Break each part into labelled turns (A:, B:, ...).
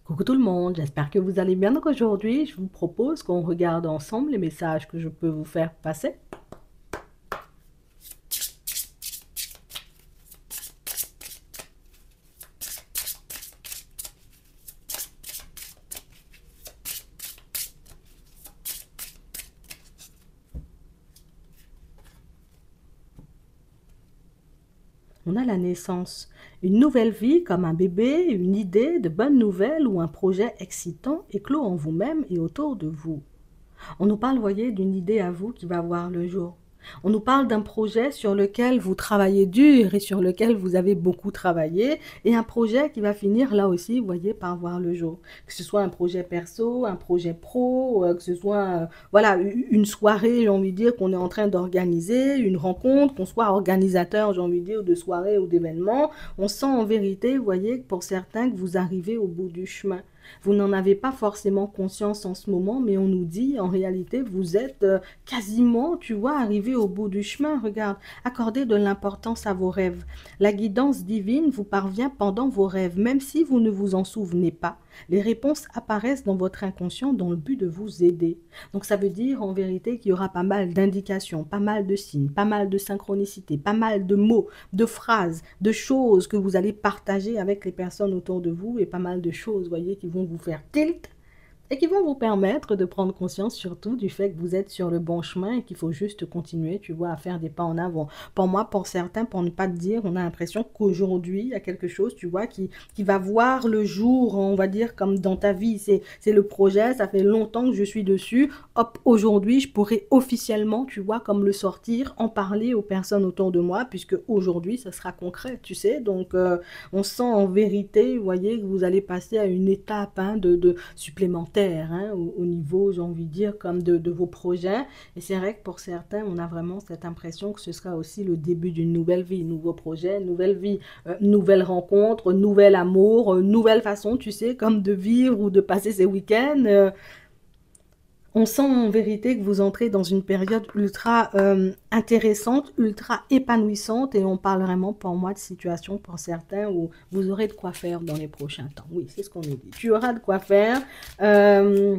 A: Coucou tout le monde, j'espère que vous allez bien. Donc aujourd'hui, je vous propose qu'on regarde ensemble les messages que je peux vous faire passer. On a la naissance, une nouvelle vie comme un bébé, une idée de bonnes nouvelles ou un projet excitant éclos en vous-même et autour de vous. On nous parle, voyez, d'une idée à vous qui va voir le jour. On nous parle d'un projet sur lequel vous travaillez dur et sur lequel vous avez beaucoup travaillé et un projet qui va finir là aussi, vous voyez, par voir le jour. Que ce soit un projet perso, un projet pro, que ce soit voilà, une soirée, j'ai envie de dire, qu'on est en train d'organiser, une rencontre, qu'on soit organisateur, j'ai envie de dire, de soirée ou d'événements. On sent en vérité, vous voyez, pour certains, que vous arrivez au bout du chemin. Vous n'en avez pas forcément conscience en ce moment, mais on nous dit, en réalité, vous êtes quasiment, tu vois, arrivé au bout du chemin. Regarde, accordez de l'importance à vos rêves. La guidance divine vous parvient pendant vos rêves, même si vous ne vous en souvenez pas. Les réponses apparaissent dans votre inconscient dans le but de vous aider. Donc ça veut dire en vérité qu'il y aura pas mal d'indications, pas mal de signes, pas mal de synchronicité, pas mal de mots, de phrases, de choses que vous allez partager avec les personnes autour de vous et pas mal de choses, voyez, qui vont vous faire tilt et qui vont vous permettre de prendre conscience surtout du fait que vous êtes sur le bon chemin et qu'il faut juste continuer, tu vois, à faire des pas en avant. Pour moi, pour certains, pour ne pas te dire, on a l'impression qu'aujourd'hui, il y a quelque chose, tu vois, qui va voir le jour, on va dire, comme dans ta vie. C'est le projet, ça fait longtemps que je suis dessus. Hop, aujourd'hui, je pourrais officiellement, tu vois, comme le sortir, en parler aux personnes autour de moi, puisque aujourd'hui, ça sera concret, tu sais. Donc, on sent en vérité, vous voyez, que vous allez passer à une étape de supplémentaire hein, au niveau, j'ai envie de dire, comme de vos projets. Et c'est vrai que pour certains, on a vraiment cette impression que ce sera aussi le début d'une nouvelle vie, nouveau projet, nouvelle vie, nouvelle rencontre, nouvel amour, nouvelle façon, tu sais, comme de vivre ou de passer ses week-ends. On sent en vérité que vous entrez dans une période ultra intéressante, ultra épanouissante et on parle vraiment pour moi de situation pour certains où vous aurez de quoi faire dans les prochains temps. Oui, c'est ce qu'on nous dit. Tu auras de quoi faire. Euh,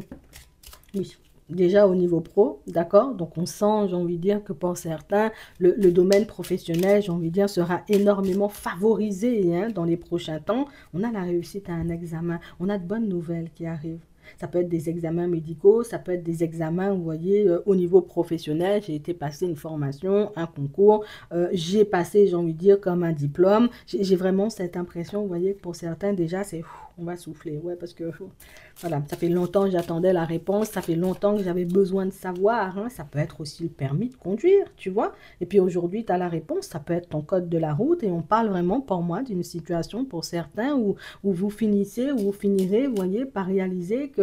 A: oui, déjà au niveau pro, d'accord? Donc on sent, j'ai envie de dire que pour certains, le domaine professionnel, j'ai envie de dire, sera énormément favorisé hein, dans les prochains temps. On a la réussite à un examen, on a de bonnes nouvelles qui arrivent. Ça peut être des examens médicaux, ça peut être des examens, vous voyez, au niveau professionnel. J'ai été passer une formation, un concours, j'ai passé, j'ai envie de dire, comme un diplôme. J'ai vraiment cette impression, vous voyez, que pour certains, déjà, c'est, on va souffler, ouais, parce que voilà, ça fait longtemps que j'attendais la réponse, ça fait longtemps que j'avais besoin de savoir. Hein. Ça peut être aussi le permis de conduire, tu vois. Et puis aujourd'hui, tu as la réponse, ça peut être ton code de la route. Et on parle vraiment, pour moi, d'une situation pour certains où vous finissez, où vous finirez, vous voyez, par réaliser que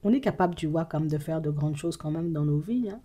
A: on est capable, tu vois, comme de faire de grandes choses quand même dans nos vies. Hein.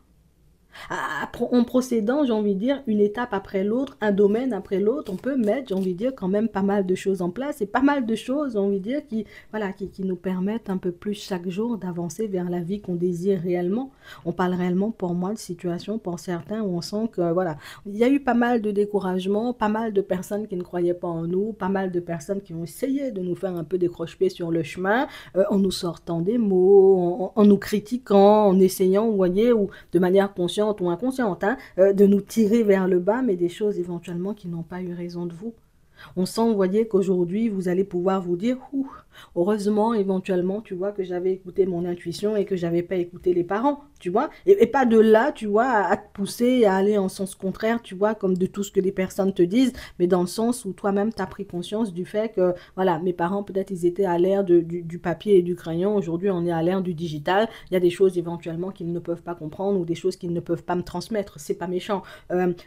A: En procédant, j'ai envie de dire, une étape après l'autre, un domaine après l'autre, on peut mettre, j'ai envie de dire, quand même pas mal de choses en place et pas mal de choses, j'ai envie de dire, qui, voilà, qui nous permettent un peu plus chaque jour d'avancer vers la vie qu'on désire réellement. On parle réellement, pour moi, de situations, pour certains, où on sent que, voilà, il y a eu pas mal de découragement, pas mal de personnes qui ne croyaient pas en nous, pas mal de personnes qui ont essayé de nous faire un peu décrocher sur le chemin, en nous sortant des mots, en nous critiquant, en essayant, vous voyez, ou de manière consciente, ou inconsciente, hein, de nous tirer vers le bas, mais des choses éventuellement qui n'ont pas eu raison de vous. On sent, vous voyez, qu'aujourd'hui, vous allez pouvoir vous dire, ouh, heureusement, éventuellement, tu vois, que j'avais écouté mon intuition et que j'avais pas écouté les parents, tu vois. Et pas de là, tu vois, à te pousser, à aller en sens contraire, tu vois, comme de tout ce que les personnes te disent, mais dans le sens où toi-même, tu as pris conscience du fait que, voilà, mes parents, peut-être, ils étaient à l'ère du papier et du crayon. Aujourd'hui, on est à l'ère du digital. Il y a des choses, éventuellement, qu'ils ne peuvent pas comprendre ou des choses qu'ils ne peuvent pas me transmettre. C'est pas méchant.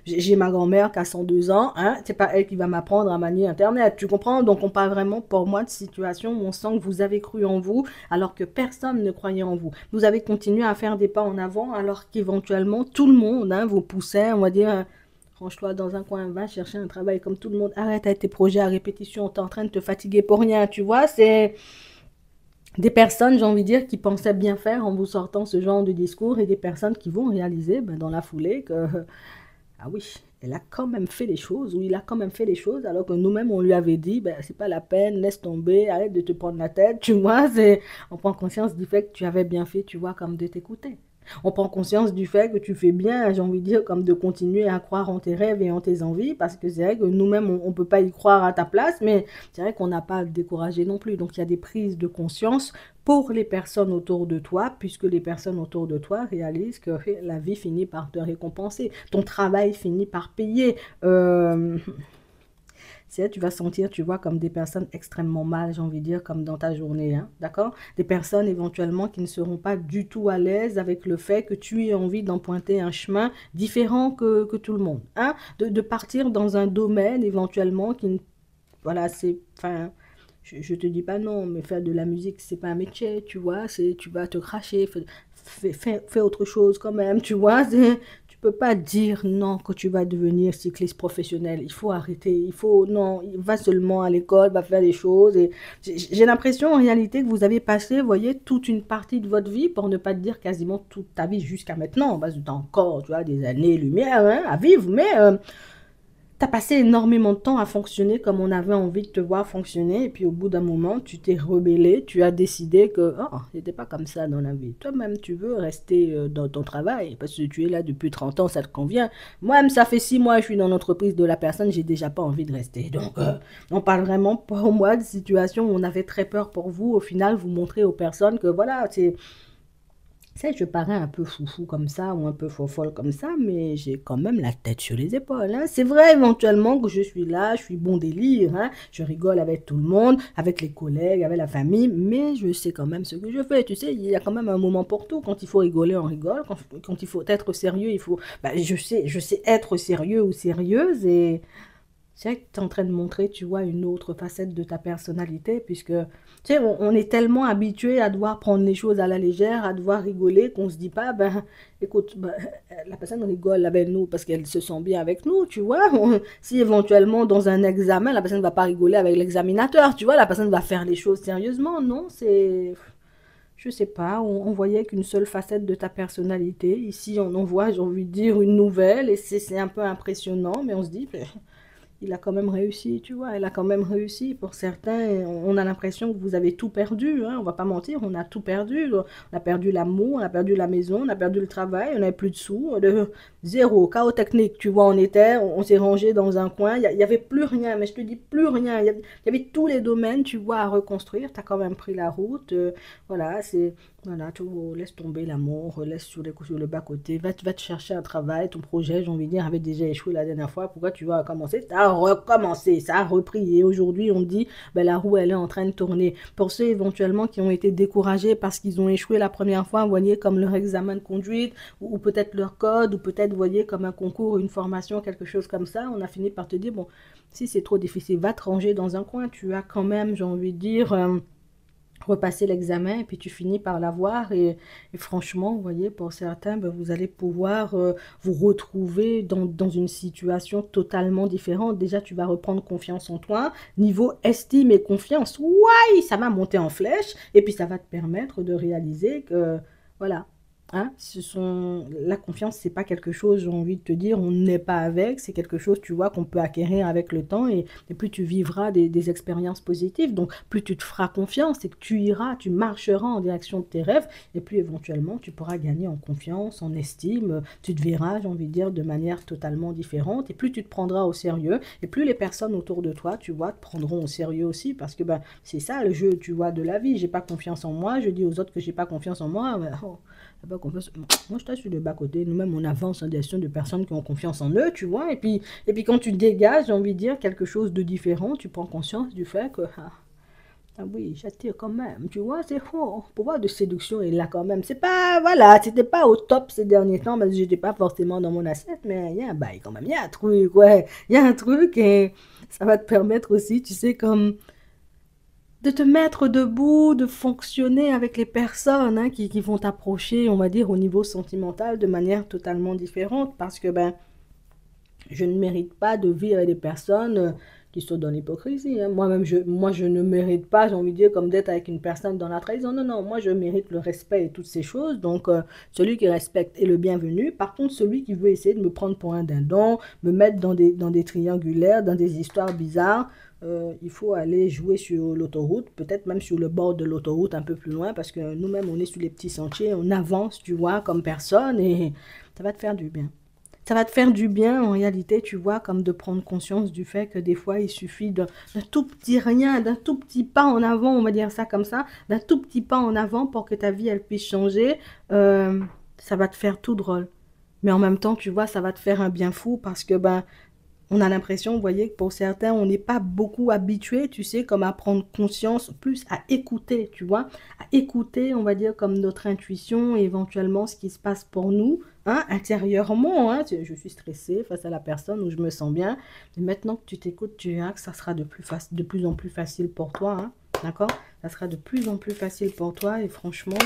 A: J'ai ma grand-mère qui a 102 ans, hein, c'est pas elle qui va m'apprendre à manier Internet, tu comprends? Donc on parle vraiment pour moi de situation où on sent que vous avez cru en vous alors que personne ne croyait en vous. Vous avez continué à faire des pas en avant alors qu'éventuellement tout le monde hein, vous poussait, on va dire, range-toi dans un coin, va chercher un travail comme tout le monde, arrête avec tes projets à répétition, t'es en train de te fatiguer pour rien, tu vois, c'est des personnes, j'ai envie de dire, qui pensaient bien faire en vous sortant ce genre de discours et des personnes qui vont réaliser ben, dans la foulée que ah oui, elle a quand même fait les choses, ou il a quand même fait les choses, alors que nous-mêmes, on lui avait dit, ben, c'est pas la peine, laisse tomber, arrête de te prendre la tête, tu vois, on prend conscience du fait que tu avais bien fait, tu vois, comme de t'écouter. On prend conscience du fait que tu fais bien, j'ai envie de dire, comme de continuer à croire en tes rêves et en tes envies, parce que c'est vrai que nous-mêmes, on ne peut pas y croire à ta place, mais c'est vrai qu'on n'a pas à le décourager non plus. Donc il y a des prises de conscience pour les personnes autour de toi, puisque les personnes autour de toi réalisent que la vie finit par te récompenser, ton travail finit par payer. C'est tu vas sentir, tu vois, comme des personnes extrêmement mal, j'ai envie de dire, comme dans ta journée, hein, d'accord? Des personnes éventuellement qui ne seront pas du tout à l'aise avec le fait que tu aies envie d'emprunter un chemin différent que tout le monde, hein? De partir dans un domaine éventuellement qui, voilà, c'est, enfin, je te dis pas non, mais faire de la musique, c'est pas un métier, tu vois, c'est, tu vas te cracher, fais autre chose quand même, tu vois, tu peux pas dire non que tu vas devenir cycliste professionnel, il faut arrêter, il faut, non, va seulement à l'école, va faire des choses, et j'ai l'impression en réalité que vous avez passé, vous voyez, toute une partie de votre vie, pour ne pas dire quasiment toute ta vie jusqu'à maintenant, parce que tu as encore, tu vois, des années-lumière hein, à vivre, mais t'as passé énormément de temps à fonctionner comme on avait envie de te voir fonctionner, et puis au bout d'un moment, tu t'es rebellé, tu as décidé que oh, c'était pas comme ça dans la vie. Toi-même, tu veux rester dans ton travail parce que tu es là depuis 30 ans, ça te convient. Moi-même, ça fait 6 mois que je suis dans l'entreprise de la personne, j'ai déjà pas envie de rester. Donc, on parle vraiment pour moi de situations où on avait très peur pour vous. Au final, vous montrez aux personnes que voilà, c'est sais, je parais un peu foufou comme ça ou un peu fofolle comme ça, mais j'ai quand même la tête sur les épaules, hein. C'est vrai éventuellement que je suis là, je suis bon délire, hein. Je rigole avec tout le monde, avec les collègues, avec la famille, mais je sais quand même ce que je fais. Tu sais, il y a quand même un moment pour tout. Quand il faut rigoler, on rigole. Quand il faut être sérieux, il faut... Bah, je sais être sérieux ou sérieuse et... C'est vrai que tu es en train de montrer, tu vois, une autre facette de ta personnalité, puisque, tu sais, on est tellement habitué à devoir prendre les choses à la légère, à devoir rigoler, qu'on se dit pas, ben, écoute, ben, la personne rigole avec nous parce qu'elle se sent bien avec nous, tu vois. Si éventuellement, dans un examen, la personne ne va pas rigoler avec l'examinateur, tu vois, la personne va faire les choses sérieusement, non, c'est... Je sais pas, on voyait qu'une seule facette de ta personnalité. Ici, on en voit, j'ai envie de dire, une nouvelle, et c'est un peu impressionnant, mais on se dit, ben, il a quand même réussi, tu vois, elle a quand même réussi. Pour certains, on a l'impression que vous avez tout perdu, hein, on va pas mentir, on a tout perdu. On a perdu l'amour, on a perdu la maison, on a perdu le travail, on n'avait plus de sous, de zéro, chaos technique, tu vois, on était, on s'est rangé dans un coin, il y avait plus rien, mais je te dis plus rien, il y avait tous les domaines, tu vois, à reconstruire, tu as quand même pris la route, voilà, c'est... Voilà, tu laisse tomber l'amour, laisse sur le bas-côté, va te chercher un travail, ton projet, j'ai envie de dire, avait déjà échoué la dernière fois, pourquoi tu vas recommencer? Ça a recommencé, ça a repris, et aujourd'hui on dit, ben, la roue elle est en train de tourner. Pour ceux éventuellement qui ont été découragés parce qu'ils ont échoué la première fois, vous voyez, comme leur examen de conduite, ou peut-être leur code, ou peut-être, vous voyez, comme un concours, une formation, quelque chose comme ça, on a fini par te dire, bon, si c'est trop difficile, va te ranger dans un coin, tu as quand même, j'ai envie de dire... repasser l'examen et puis tu finis par l'avoir et franchement, vous voyez, pour certains, ben, vous allez pouvoir vous retrouver dans une situation totalement différente. Déjà, tu vas reprendre confiance en toi, niveau estime et confiance, ouais, ça va monter en flèche et puis ça va te permettre de réaliser que, voilà, hein, la confiance, c'est pas quelque chose, j'ai envie de te dire, on n'est pas avec, c'est quelque chose, tu vois, qu'on peut acquérir avec le temps et plus tu vivras des expériences positives, donc plus tu te feras confiance et que tu iras, tu marcheras en direction de tes rêves et plus éventuellement tu pourras gagner en confiance, en estime, tu te verras, j'ai envie de dire, de manière totalement différente et plus tu te prendras au sérieux et plus les personnes autour de toi, tu vois, te prendront au sérieux aussi parce que ben, c'est ça le jeu, tu vois, de la vie. J'ai pas confiance en moi, je dis aux autres que j'ai pas confiance en moi, ben, oh, pas confiance. Moi, je t'assure de bas côté. Nous-mêmes, on avance en direction de personnes qui ont confiance en eux, tu vois. Et puis quand tu dégages, j'ai envie de dire, quelque chose de différent, tu prends conscience du fait que, ah oui, j'attire quand même, tu vois, c'est faux. Le pouvoir de séduction est là quand même. C'est pas, voilà, c'était pas au top ces derniers temps, parce que j'étais pas forcément dans mon assiette, mais il y a un bail quand même, il y a un truc, ouais. Il y a un truc et ça va te permettre aussi, tu sais, comme de te mettre debout, de fonctionner avec les personnes hein, qui vont t'approcher, on va dire, au niveau sentimental de manière totalement différente parce que ben, je ne mérite pas de vivre avec des personnes qui sont dans l'hypocrisie. Hein. Moi-même, moi, je ne mérite pas, j'ai envie de dire, comme d'être avec une personne dans la trahison. Non, non, moi, je mérite le respect et toutes ces choses. Donc, celui qui respecte est le bienvenu. Par contre, celui qui veut essayer de me prendre pour un dindon, me mettre dans des triangulaires, dans des histoires bizarres, il faut aller jouer sur l'autoroute, peut-être même sur le bord de l'autoroute un peu plus loin, parce que nous-mêmes, on est sur les petits sentiers, on avance, tu vois, comme personne, et ça va te faire du bien. Ça va te faire du bien, en réalité, tu vois, comme de prendre conscience du fait que des fois, il suffit d'un tout petit rien, d'un tout petit pas en avant, on va dire ça comme ça, d'un tout petit pas en avant pour que ta vie, elle puisse changer. Ça va te faire tout drôle. Mais en même temps, tu vois, ça va te faire un bien fou parce que, ben, on a l'impression, vous voyez, que pour certains, on n'est pas beaucoup habitué, tu sais, comme à prendre conscience, plus à écouter, tu vois, à écouter, on va dire, comme notre intuition et éventuellement ce qui se passe pour nous, hein, intérieurement, hein. Je suis stressée face à la personne où je me sens bien, mais maintenant que tu t'écoutes, tu verras que ça sera de plus en plus facile pour toi, hein, d'accord? Ça sera de plus en plus facile pour toi et franchement,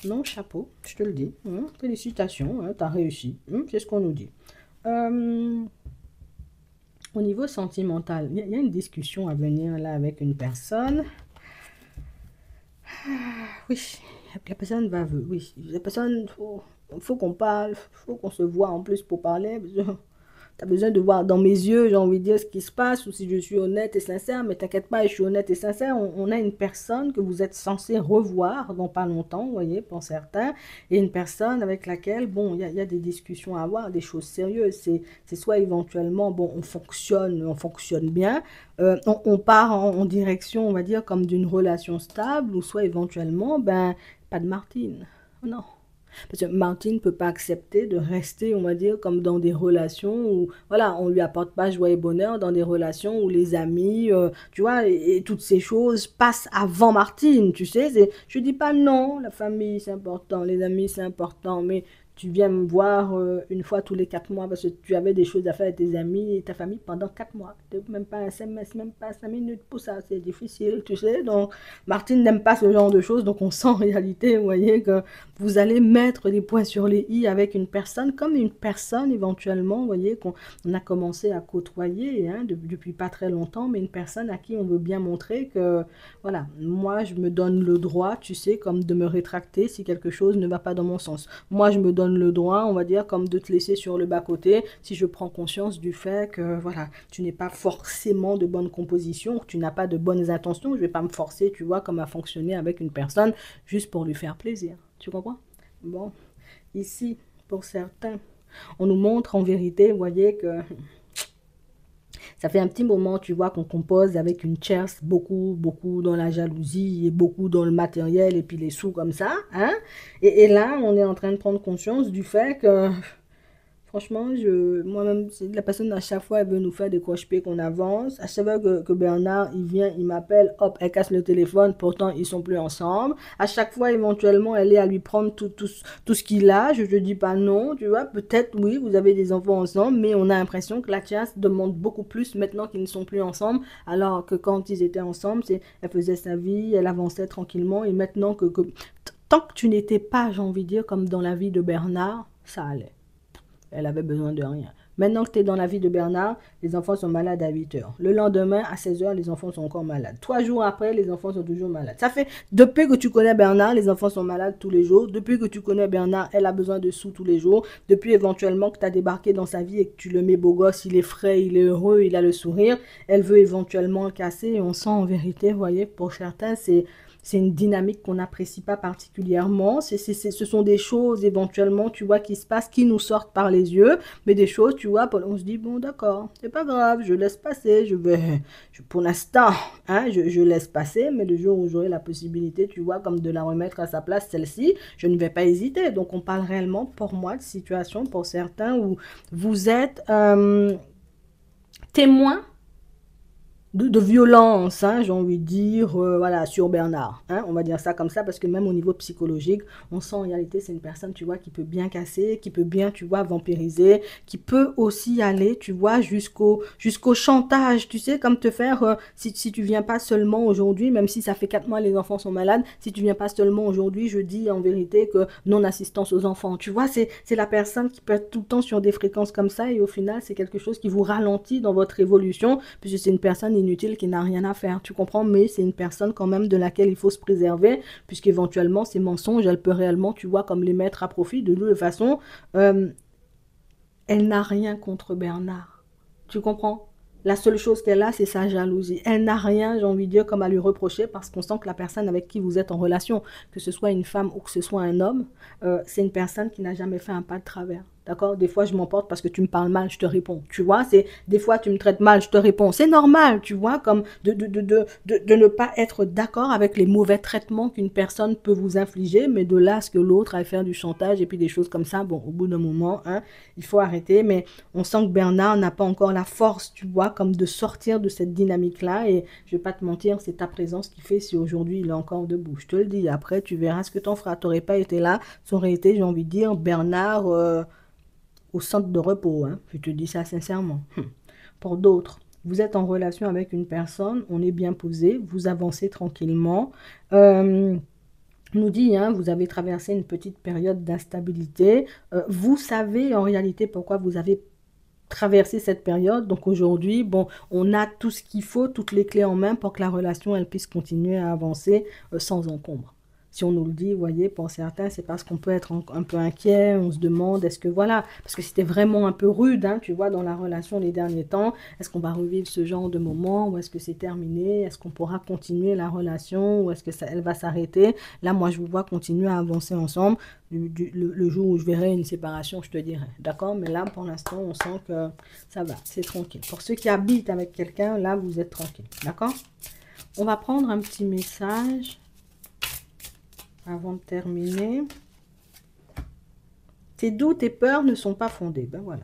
A: non, chapeau, je te le dis, hein, félicitations, hein, tu as réussi, hein, c'est ce qu'on nous dit. Au niveau sentimental, il y a une discussion à venir là avec une personne. Oui, la personne va, oui, la personne, faut qu'on parle, faut qu'on se voit en plus pour parler. Tu as besoin de voir dans mes yeux, j'ai envie de dire ce qui se passe, ou si je suis honnête et sincère, mais t'inquiète pas, je suis honnête et sincère. On a une personne que vous êtes censé revoir dans pas longtemps, vous voyez, pour certains, et une personne avec laquelle, bon, il y a des discussions à avoir, des choses sérieuses. C'est soit éventuellement, bon, on fonctionne bien, on part en direction, on va dire, comme d'une relation stable, ou soit éventuellement, ben, pas de Martine. Non. Parce que Martine ne peut pas accepter de rester, on va dire, comme dans des relations où, voilà, on lui apporte pas joie et bonheur, dans des relations où les amis, tu vois, et toutes ces choses passent avant Martine, tu sais. Je dis pas non, la famille c'est important, les amis c'est important, mais tu viens me voir une fois tous les 4 mois parce que tu avais des choses à faire avec tes amis et ta famille pendant 4 mois. Même pas un SMS, même pas 5 minutes pour ça, c'est difficile, tu sais. Donc, Martine n'aime pas ce genre de choses, donc on sent en réalité, vous voyez, que vous allez mettre les points sur les i avec une personne, comme une personne éventuellement, vous voyez, qu'on a commencé à côtoyer hein, depuis pas très longtemps, mais une personne à qui on veut bien montrer que, voilà, moi je me donne le droit, tu sais, comme de me rétracter si quelque chose ne va pas dans mon sens. Moi je me donne le droit, on va dire, comme de te laisser sur le bas-côté si je prends conscience du fait que, voilà, tu n'es pas forcément de bonne composition, tu n'as pas de bonnes intentions, je vais pas me forcer, tu vois, comme à fonctionner avec une personne juste pour lui faire plaisir. Tu comprends? Bon, ici, pour certains, on nous montre en vérité, vous voyez, que ça fait un petit moment, tu vois, qu'on compose avec une tierce, beaucoup, beaucoup dans la jalousie et beaucoup dans le matériel et puis les sous comme ça, hein. Et là, on est en train de prendre conscience du fait que franchement, moi-même, la personne, à chaque fois, elle veut nous faire des croche-pieds qu'on avance. À chaque fois que Bernard, il vient, il m'appelle, hop, elle casse le téléphone, pourtant, ils sont plus ensemble. À chaque fois, éventuellement, elle est à lui prendre tout ce qu'il a. Je ne dis pas non, tu vois. Peut-être, oui, vous avez des enfants ensemble, mais on a l'impression que la Tias demande beaucoup plus maintenant qu'ils ne sont plus ensemble, alors que quand ils étaient ensemble, elle faisait sa vie, elle avançait tranquillement, et maintenant tant que tu n'étais pas, j'ai envie de dire, comme dans la vie de Bernard, ça allait. Elle avait besoin de rien. Maintenant que tu es dans la vie de Bernard, les enfants sont malades à 8 heures. Le lendemain, à 16 heures, les enfants sont encore malades. 3 jours après, les enfants sont toujours malades. Ça fait, depuis que tu connais Bernard, les enfants sont malades tous les jours. Depuis que tu connais Bernard, elle a besoin de sous tous les jours. Depuis éventuellement que tu as débarqué dans sa vie et que tu le mets beau gosse, il est frais, il est heureux, il a le sourire. Elle veut éventuellement le casser et on sent en vérité, vous voyez, pour certains, c'est une dynamique qu'on n'apprécie pas particulièrement. Ce sont des choses éventuellement, tu vois, qui se passent, qui nous sortent par les yeux, mais des choses, tu vois, on se dit, bon, d'accord, c'est pas grave, je laisse passer, pour l'instant, hein, je laisse passer, mais le jour où j'aurai la possibilité, tu vois, comme de la remettre à sa place, celle-ci, je ne vais pas hésiter. Donc, on parle réellement, pour moi, de situation, pour certains, où vous êtes témoin de violence, hein, j'ai envie de dire, voilà, sur Bernard. Hein, on va dire ça comme ça, parce que même au niveau psychologique, on sent en réalité c'est une personne, tu vois, qui peut bien casser, qui peut bien, tu vois, vampiriser, qui peut aussi aller, tu vois, jusqu'au chantage, tu sais, comme te faire, si tu viens pas seulement aujourd'hui, même si ça fait 4 mois les enfants sont malades, si tu viens pas seulement aujourd'hui, je dis en vérité que non-assistance aux enfants, tu vois, c'est la personne qui peut être tout le temps sur des fréquences comme ça, et au final, c'est quelque chose qui vous ralentit dans votre évolution, puisque c'est une personne inutile qui n'a rien à faire, tu comprends, mais c'est une personne quand même de laquelle il faut se préserver, puisqu'éventuellement ces mensonges, elle peut réellement, tu vois, comme les mettre à profit. De toute façon, euh, elle n'a rien contre Bernard, tu comprends. La seule chose qu'elle a, c'est sa jalousie. Elle n'a rien, j'ai envie de dire, comme à lui reprocher, parce qu'on sent que la personne avec qui vous êtes en relation, que ce soit une femme ou que ce soit un homme, c'est une personne qui n'a jamais fait un pas de travers. D'accord. Des fois, je m'emporte parce que tu me parles mal, je te réponds. Tu vois, c'est des fois, tu me traites mal, je te réponds. C'est normal, tu vois, comme de ne pas être d'accord avec les mauvais traitements qu'une personne peut vous infliger, mais de là à ce que l'autre aille faire du chantage et puis des choses comme ça, bon, au bout d'un moment, hein, il faut arrêter. Mais on sent que Bernard n'a pas encore la force, tu vois, comme de sortir de cette dynamique-là. Et je vais pas te mentir, c'est ta présence qui fait si aujourd'hui il est encore debout. Je te le dis, après, tu verras ce que t'en feras. T'aurais pas été là, ça aurait été, j'ai envie de dire, Bernard... au centre de repos, hein. Je te dis ça sincèrement. Pour d'autres, vous êtes en relation avec une personne, on est bien posé, vous avancez tranquillement. Euh, nous dit, hein, vous avez traversé une petite période d'instabilité. Vous savez en réalité pourquoi vous avez traversé cette période. Donc aujourd'hui, bon, on a tout ce qu'il faut, toutes les clés en main pour que la relation elle puisse continuer à avancer sans encombre. Si on nous le dit, vous voyez, pour certains, c'est parce qu'on peut être un peu inquiet, on se demande, est-ce que voilà, parce que c'était vraiment un peu rude, hein, tu vois, dans la relation les derniers temps, est-ce qu'on va revivre ce genre de moment, ou est-ce que c'est terminé, est-ce qu'on pourra continuer la relation, ou est-ce que ça, elle va s'arrêter. Là, moi, je vous vois continuer à avancer ensemble. Le jour où je verrai une séparation, je te dirai, d'accord? Mais là, pour l'instant, on sent que ça va, c'est tranquille. Pour ceux qui habitent avec quelqu'un, là, vous êtes tranquille, d'accord? On va prendre un petit message avant de terminer. Tes doutes et peurs ne sont pas fondés. Ben voilà.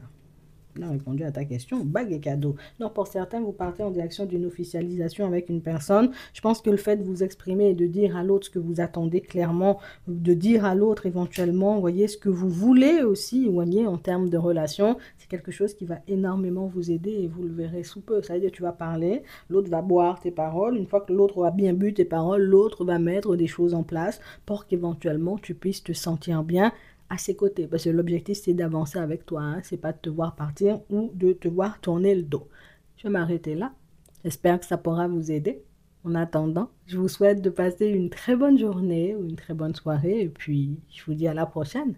A: On a répondu à ta question. Bague et cadeau. Non, pour certains, vous partez en direction d'une officialisation avec une personne. Je pense que le fait de vous exprimer et de dire à l'autre ce que vous attendez clairement, de dire à l'autre éventuellement, vous voyez, ce que vous voulez aussi, vous voyez, en termes de relation, c'est quelque chose qui va énormément vous aider et vous le verrez sous peu. Ça veut dire que tu vas parler, l'autre va boire tes paroles. Une fois que l'autre aura bien bu tes paroles, l'autre va mettre des choses en place pour qu'éventuellement tu puisses te sentir bien à ses côtés. Parce que l'objectif, c'est d'avancer avec toi. Hein. C'est pas de te voir partir ou de te voir tourner le dos. Je vais m'arrêter là. J'espère que ça pourra vous aider. En attendant, je vous souhaite de passer une très bonne journée ou une très bonne soirée. Et puis, je vous dis à la prochaine.